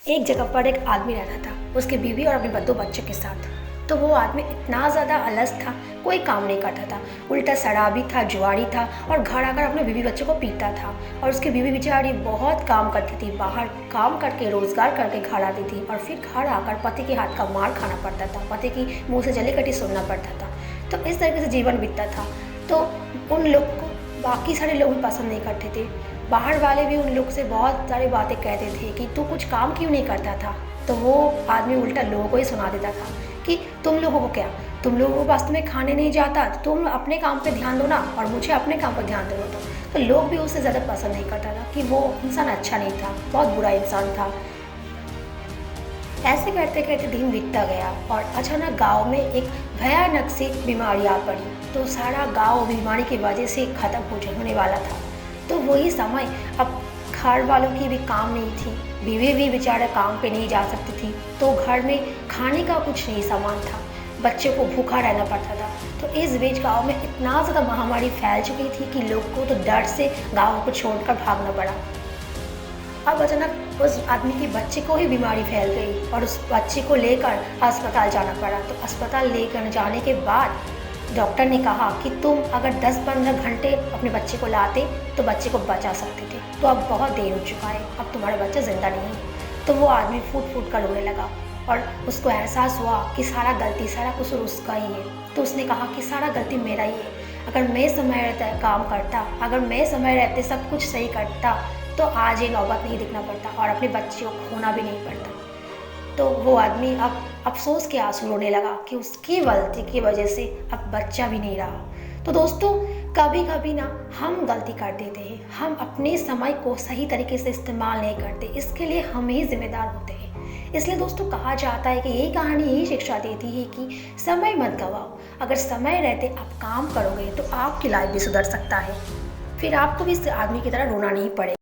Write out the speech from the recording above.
एक जगह पर एक आदमी रहता था, उसकी बीवी और अपने 2 बच्चों के साथ। तो वो आदमी इतना ज़्यादा अलस था, कोई काम नहीं करता था, उल्टा शराबी था, जुआरी था और घर आकर अपने बीवी बच्चों को पीता था। और उसकी बीवी बेचारी बहुत काम करती थी, बाहर काम करके रोज़गार करके घर आती थी और फिर घर आकर पति के हाथ का मार खाना पड़ता था, पति की मुँह से जली कटी सुनना पड़ता था। तो इस तरीके से जीवन बीतता था। तो उन लोग को बाकी सारे लोग भी पसंद नहीं करते थे। बाहर वाले भी उन लोग से बहुत सारी बातें कहते थे कि तू कुछ काम क्यों नहीं करता था। तो वो आदमी उल्टा लोगों को ही सुना देता था कि तुम लोगों को क्या, तुम लोगों को वास्तव में खाने नहीं जाता, तो तुम अपने काम पे ध्यान दो ना और मुझे अपने काम पर ध्यान देना दो। तो लोग भी उससे ज़्यादा पसंद नहीं करता था कि वो इंसान अच्छा नहीं था, बहुत बुरा इंसान था। ऐसे करते करते दिन बीतता गया और अचानक गांव में एक भयानक सी बीमारी आ पड़ी। तो सारा गांव बीमारी की वजह से ख़त्म होने वाला था। तो वही समय, अब घर वालों की भी काम नहीं थी, बीवी भी बेचारा काम पे नहीं जा सकती थी, तो घर में खाने का कुछ नहीं सामान था, बच्चे को भूखा रहना पड़ता था। तो इस बीच गांव में इतना ज़्यादा महामारी फैल चुकी थी कि लोग को तो डर से गांव को छोड़कर भागना पड़ा। अब अचानक उस आदमी के बच्चे को ही बीमारी फैल गई और उस बच्चे को लेकर अस्पताल जाना पड़ा। तो अस्पताल लेकर जाने के बाद डॉक्टर ने कहा कि तुम अगर 10-15 घंटे अपने बच्चे को लाते तो बच्चे को बचा सकते थे, तो अब बहुत देर हो चुका है, अब तुम्हारा बच्चा ज़िंदा नहीं है। तो वो आदमी फूट फूट कर रोने लगा और उसको एहसास हुआ कि सारा गलती, सारा कसूर उसका ही है। तो उसने कहा कि सारा गलती मेरा ही है, अगर मैं समय रहते काम करता, अगर मैं समय रहते सब कुछ सही करता तो आज ये नौबत नहीं दिखना पड़ता और अपने बच्चे को खोना भी नहीं पड़ता। तो वो आदमी अब अफसोस के आंसू रोने लगा कि उसकी गलती की वजह से अब बच्चा भी नहीं रहा। तो दोस्तों, कभी कभी ना हम गलती कर देते हैं, हम अपने समय को सही तरीके से इस्तेमाल नहीं करते, इसके लिए हम ही जिम्मेदार होते हैं। इसलिए दोस्तों कहा जाता है कि यही कहानी यही शिक्षा देती है कि समय मत गवाओ। अगर समय रहते आप काम करोगे तो आपकी लाइफ भी सुधर सकता है, फिर आपको भी इस आदमी की तरह रोना नहीं पड़ेगा।